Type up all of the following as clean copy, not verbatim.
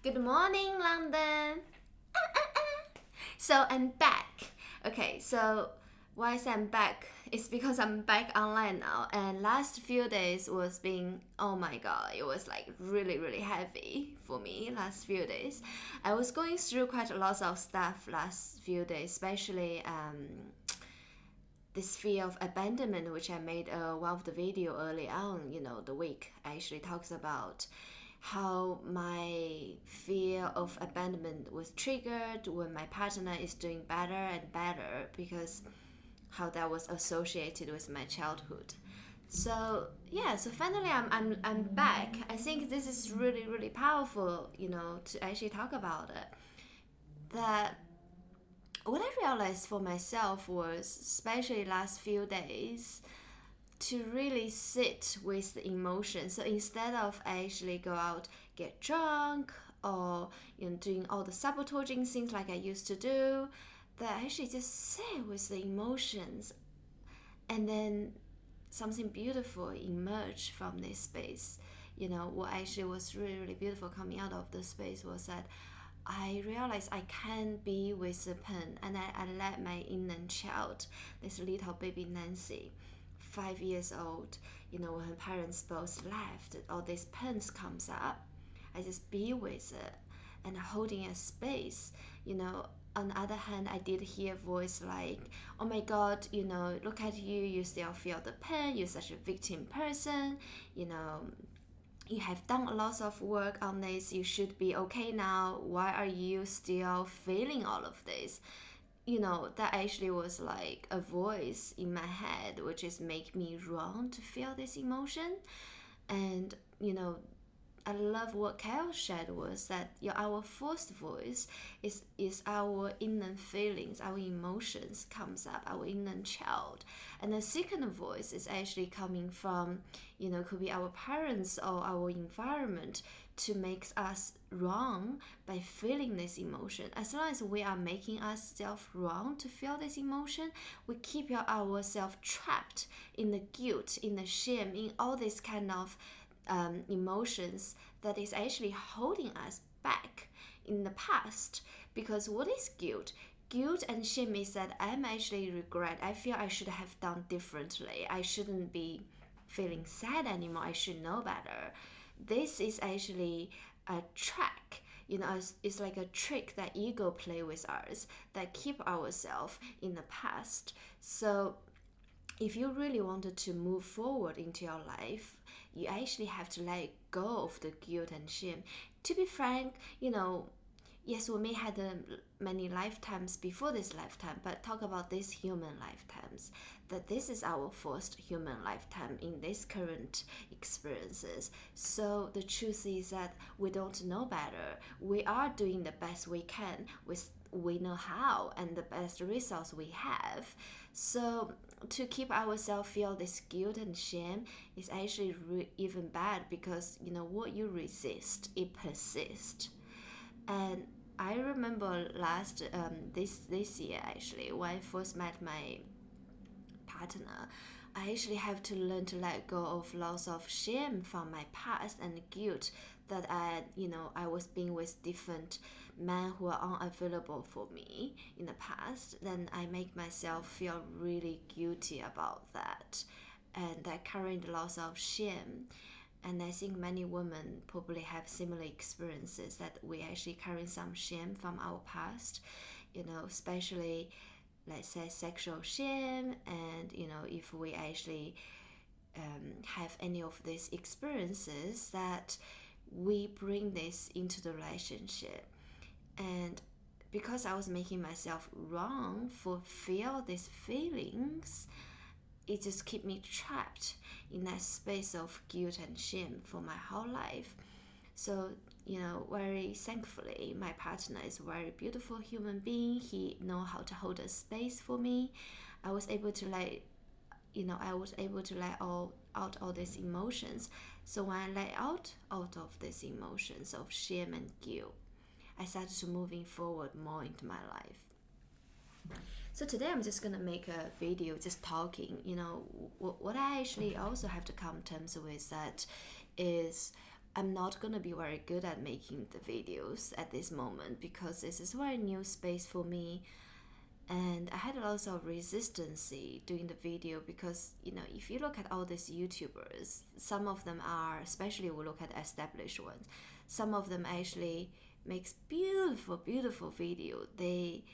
Good morning, London. So I'm back. Okay, so why I say I'm back is because I'm back online now. And last few days was being, oh my god, it was like really heavy for me. Last few days, I was going through quite a lot of stuff last few days, especially this fear of abandonment, which I made one of the video early on, the week actually talks about how my fear of abandonment was triggered when my partner is doing better and better because how that was associated with my childhood. So yeah, so finally I'm back. I think this is really powerful, to actually talk about it. That what I realized for myself was, especially last few days, to really sit with the emotion. So instead of actually go out, get drunk, or doing all the sabotaging things like I used to do, that I actually just sit with the emotions, and then something beautiful emerged from this space. What actually was really beautiful coming out of the space was that I realized I can be with the pen, and I let my inner child, this little baby Nancy, 5 years old, when her parents both left, all these pens comes up. I just be with it and holding a space. On the other hand, I did hear a voice like, oh my god, look at you, you still feel the pain, you're such a victim person, you have done a lot of work on this, you should be okay now, why are you still feeling all of this? That actually was like a voice in my head which is make me wrong to feel this emotion. And I love what Kyle shared was that our first voice is our inner feelings, our emotions comes up, our inner child. And the second voice is actually coming from, could be our parents or our environment to make us wrong by feeling this emotion. As long as we are making ourselves wrong to feel this emotion, we keep ourselves trapped in the guilt, in the shame, in all this kind of emotions that is actually holding us back in the past. Because what is guilt? Guilt and shame is that I'm actually regret. I feel I should have done differently. I shouldn't be feeling sad anymore. I should know better. This is actually a track. It's like a trick that ego play with us that keep ourselves in the past. So if you really wanted to move forward into your life, you actually have to let go of the guilt and shame. To be frank, yes, we may had many lifetimes before this lifetime, but talk about these human lifetimes, that this is our first human lifetime in this current experiences. So the truth is that we don't know better. We are doing the best we can with we know how and the best results we have. So to keep ourselves feel this guilt and shame is actually even bad, because what you resist, it persists. And I remember this year actually, when I first met my partner, I actually have to learn to let go of lots of shame from my past and guilt that I was being with different men who are unavailable for me in the past. Then I make myself feel really guilty about that, and that carrying lots of shame. And I think many women probably have similar experiences, that we actually carry some shame from our past, especially let's say sexual shame. And if we actually have any of these experiences, that we bring this into the relationship. And because I was making myself wrong for feel these feelings, it just keep me trapped in that space of guilt and shame for my whole life. So very thankfully, my partner is a very beautiful human being. He know how to hold a space for me. I was able to let out all these emotions. So when I let out of these emotions of shame and guilt, I started to moving forward more into my life. So today I'm just gonna make a video just talking. What I actually also have to come to terms with that is I'm not gonna be very good at making the videos at this moment because this is a very new space for me, and I had lots of resistance doing the video because if you look at all these YouTubers, some of them are, especially we look at established ones, some of them actually makes beautiful video. They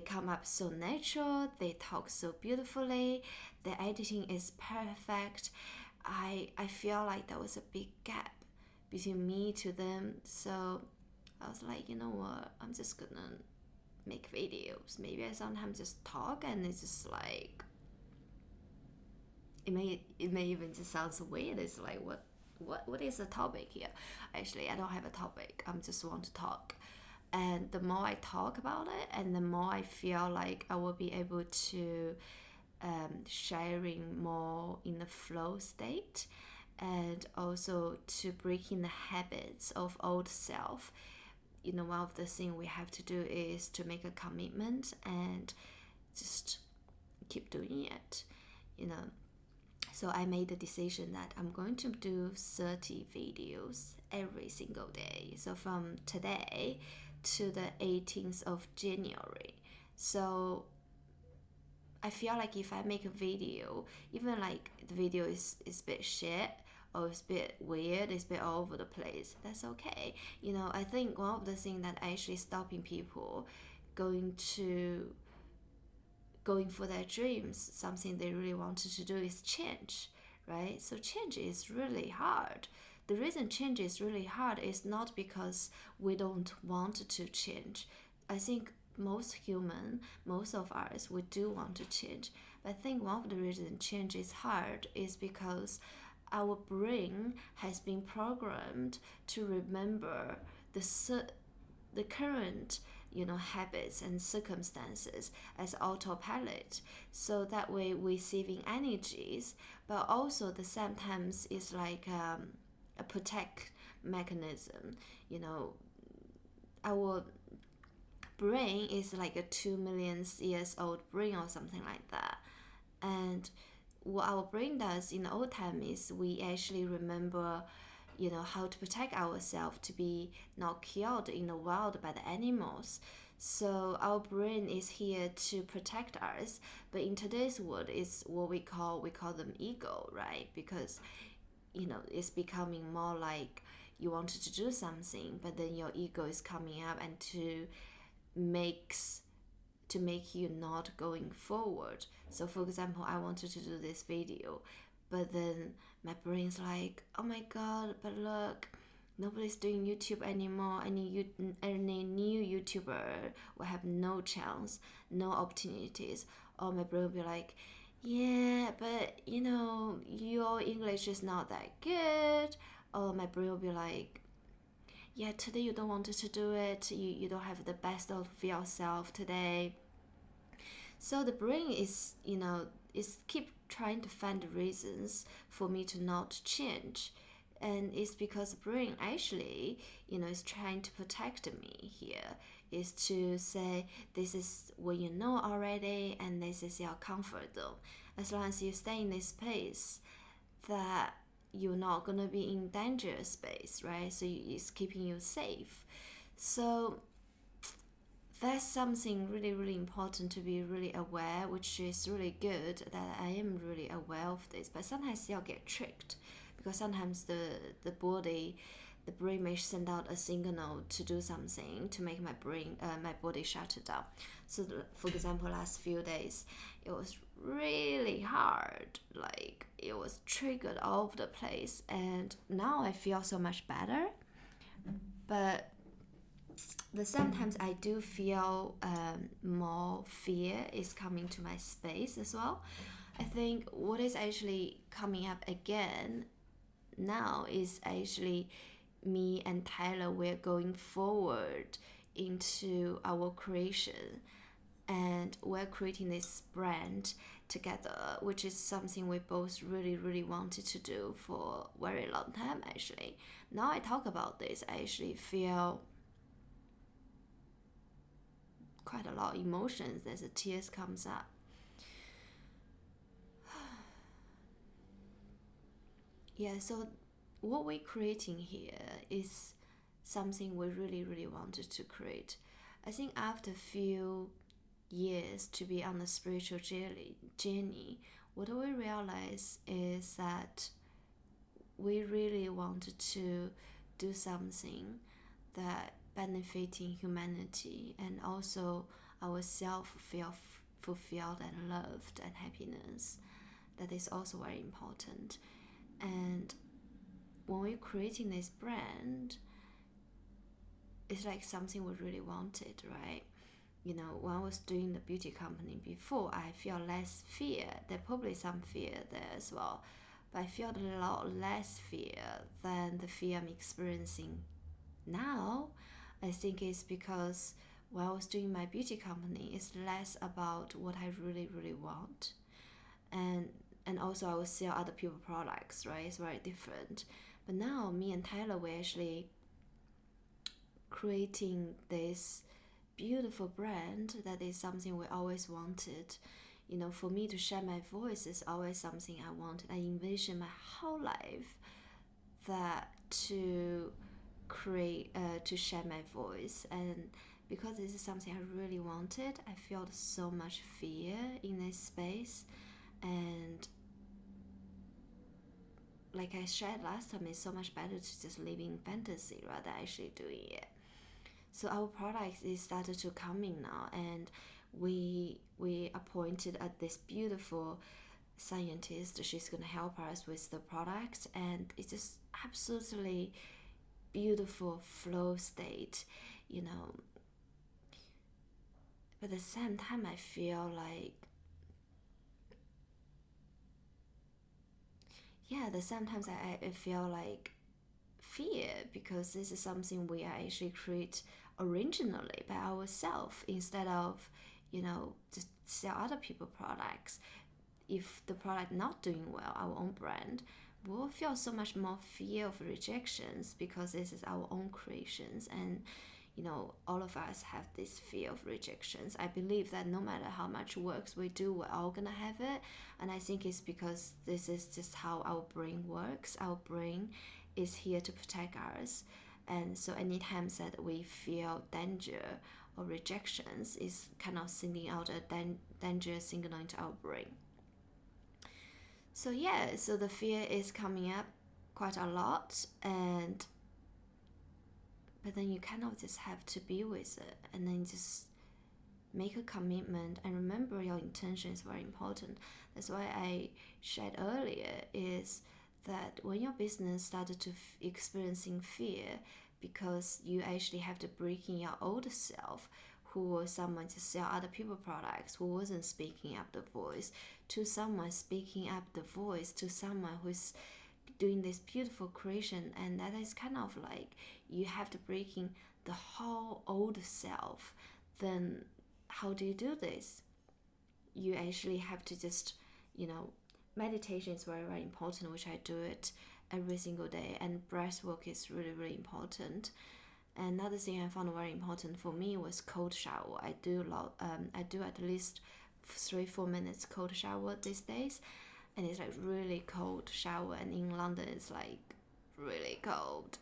come up so natural, they talk so beautifully, the editing is perfect. I feel like there was a big gap between me to them, so I was like, you know what, I'm just gonna make videos. Maybe I sometimes just talk and it's just like it may even just sounds weird. It's like what is the topic here? Actually, I don't have a topic. I'm just want to talk. And the more I talk about it, and the more I feel like I will be able to sharing more in the flow state, and also to breaking the habits of old self. One of the things we have to do is to make a commitment and just keep doing it. you know so I made the decision that I'm going to do 30 videos every single day, so from today to the 18th of January. So I feel like if I make a video, even like the video is a bit shit or it's a bit weird, it's a bit all over the place, that's okay. I think one of the things that actually stopping people going for their dreams, something they really wanted to do, is change, right? So change is really hard. The reason change is really hard is not because we don't want to change. I think most of us, we do want to change. But I think one of the reasons change is hard is because our brain has been programmed to remember the current habits and circumstances as autopilot, so that way we're saving energies, but also the sometimes is like a protect mechanism. Our brain is like a 2 million years old brain or something like that, and what our brain does in the old time is we actually remember how to protect ourselves to be not killed in the wild by the animals. So our brain is here to protect us, but in today's world is what we call them ego, right? Because it's becoming more like you wanted to do something, but then your ego is coming up and to make you not going forward. So for example, I wanted to do this video, but then my brain's like, oh my god, but look, nobody's doing YouTube anymore. Any new YouTuber will have no chance, no opportunities. Or my brain will be like, yeah, but your English is not that good. Or my brain will be like, yeah, today you don't want to do it. You don't have the best of yourself today. So the brain is keep trying to find reasons for me to not change, and it's because the brain actually is trying to protect me here. Is to say this is what you know already, and this is your comfort zone. As long as you stay in this place, that you're not gonna be in dangerous space, right? So it's keeping you safe. So that's something really, really important to be really aware, which is really good that I am really aware of this. But sometimes still get tricked because sometimes the brain may send out a signal to do something to make my body shut it down. So for example, last few days it was really hard, like it was triggered all over the place, and now I feel so much better. But sometimes I do feel more fear is coming to my space as well. I think what is actually coming up again now is actually me and Tyler, we're going forward into our creation, and we're creating this brand together, which is something we both really, really wanted to do for a very long time actually. Now I talk about this, I actually feel quite a lot of emotions as the tears comes up. Yeah, so what we're creating here is something we really, really wanted to create. I think after a few years to be on the spiritual journey, what we realize is that we really wanted to do something that benefiting humanity and also ourselves feel fulfilled and loved and happiness. That is also very important. And when we're creating this brand, it's like something we really wanted, right? When I was doing the beauty company before, I feel less fear. There probably some fear there as well, but I feel a lot less fear than the fear I'm experiencing now. I think it's because when I was doing my beauty company, it's less about what I really, really want, and also I will sell other people products, right? It's very different. But now, me and Tyler, we're actually creating this beautiful brand that is something we always wanted. For me to share my voice is always something I wanted. I envision my whole life that to create, to share my voice. And because this is something I really wanted, I felt so much fear in this space. And like I shared last time, it's so much better to just live in fantasy rather than actually doing it. So our product is started to coming now, and we appointed this beautiful scientist. She's gonna help us with the product, and it's just absolutely beautiful flow state, But at the same time, I feel like, sometimes I feel like fear, because this is something we are actually create originally by ourselves instead of just sell other people products. If the product not doing well, our own brand, we'll feel so much more fear of rejections because this is our own creations. And all of us have this fear of rejections. I believe that no matter how much works we do, we're all gonna have it. And I think it's because this is just how our brain works. Our brain is here to protect us. And so anytime that we feel danger or rejections, is kind of sending out a danger signal into our brain. So so the fear is coming up quite a lot, but then you kind of just have to be with it, and then just make a commitment and remember your intention is very important. That's why I shared earlier is that when your business started to experiencing fear, because you actually have to break in your old self, who was someone to sell other people products, who wasn't speaking up the voice, to someone speaking up the voice, to someone who's doing this beautiful creation. And that is kind of like you have to break in the whole old self. Then how do you do this? You actually have to just, meditation is very, very important, which I do it every single day, and breath work is really, really important. Another thing I found very important for me was cold shower. I do at least 3-4 minutes cold shower these days, and it's like really cold shower, and in London it's like really cold.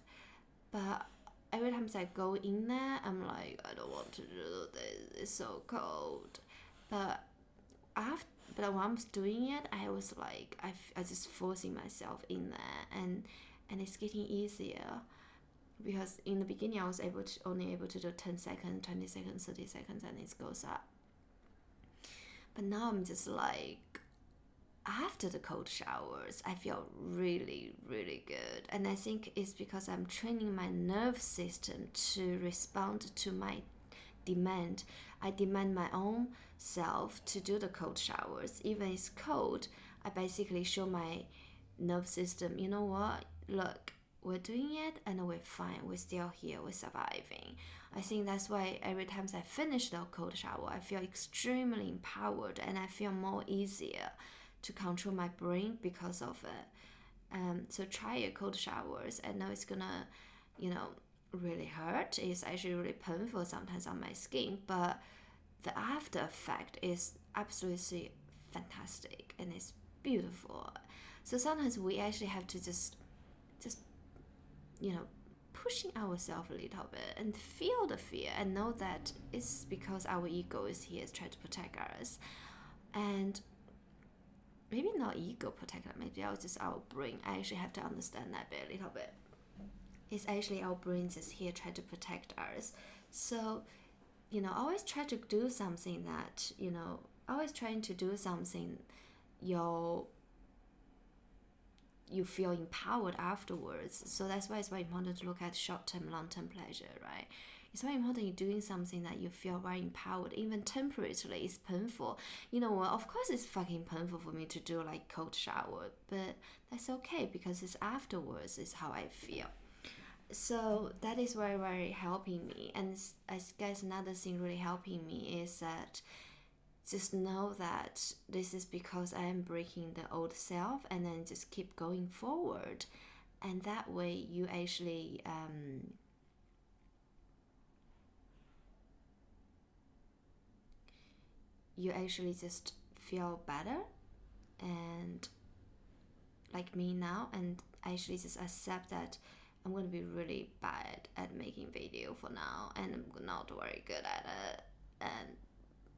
But every time I go in there, I'm like, I don't want to do this, it's so cold. But when I was doing it, I was like, I just forcing myself in there, and it's getting easier. Because in the beginning I was only able to do 10 seconds, 20 seconds, 30 seconds, and it goes up. But now I'm just like, after the cold showers, I feel really, really good. And I think it's because I'm training my nerve system to respond to my demand. I demand my own self to do the cold showers. Even it's cold, I basically show my nerve system, you know what, look, we're doing it and we're fine. We're still here. We're surviving. I think that's why every time I finish the cold shower, I feel extremely empowered, and I feel more easier to control my brain because of it. So try your cold showers. I know it's gonna, really hurt. It's actually really painful sometimes on my skin, but the after effect is absolutely fantastic and it's beautiful. So sometimes we actually have to just pushing ourselves a little bit and feel the fear and know that it's because our ego is here trying to protect us. And maybe not ego protect us, maybe it's just our brain. I actually have to understand that bit a little bit. It's actually our brains is here trying to protect us. So, always try to do something that, always trying to do something you feel empowered afterwards. So that's why it's very important to look at short-term, long-term pleasure, right? It's very important you're doing something that you feel very empowered, even temporarily. It's painful. Of course it's fucking painful for me to do like cold shower, but that's okay because it's afterwards is how I feel. So that is very, very helping me. And I guess another thing really helping me is that just know that this is because I am breaking the old self, and then just keep going forward. And that way you actually just feel better, and like me now, and actually just accept that I'm going to be really bad at making video for now, and I'm not very good at it, and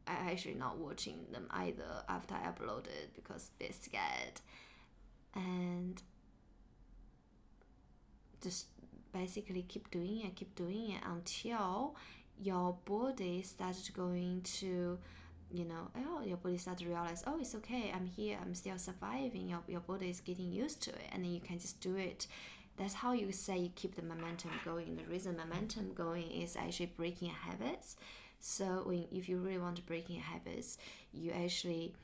I actually not watching them either after I upload it because they're scared. And just basically keep doing it until your body starts going to, your body starts to realize, oh, it's okay, I'm here, I'm still surviving. Your body is getting used to it, and then you can just do it. That's how you say you keep the momentum going. The reason momentum going is actually breaking habits. So if you really want to breaking habits, you actually,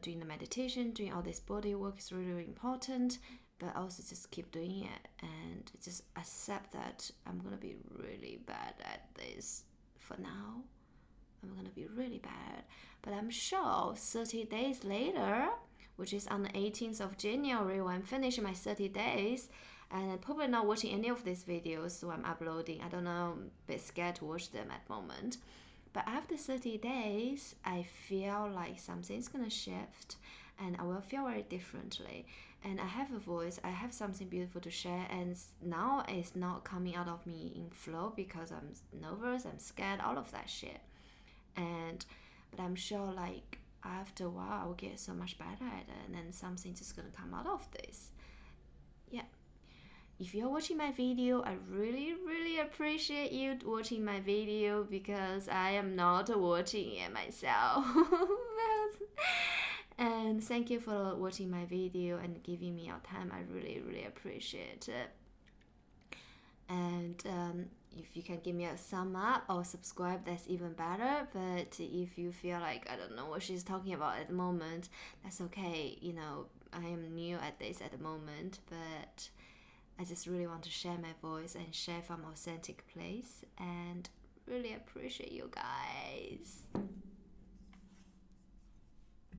doing the meditation, doing all this body work is really, really important. But also just keep doing it and just accept that I'm gonna be really bad at this for now. I'm gonna be really bad. But I'm sure 30 days later, which is on the 18th of January, when I'm finishing my 30 days, and I'm probably not watching any of these videos, so I'm uploading. I don't know, I'm a bit scared to watch them at the moment. But after 30 days, I feel like something's gonna shift, and I will feel very differently. And I have a voice, I have something beautiful to share, and now it's not coming out of me in flow because I'm nervous, I'm scared, all of that shit. But I'm sure like after a while I'll get so much better at it, and then something's just gonna come out of this. Yeah. If you're watching my video, I really, really appreciate you watching my video because I am not watching it myself. And thank you for watching my video and giving me your time. I really, really appreciate it. And if you can give me a thumb up or subscribe, that's even better. But if you feel like I don't know what she's talking about at the moment, that's okay. I am new at this at the moment, but I just really want to share my voice and share from authentic place, and really appreciate you guys.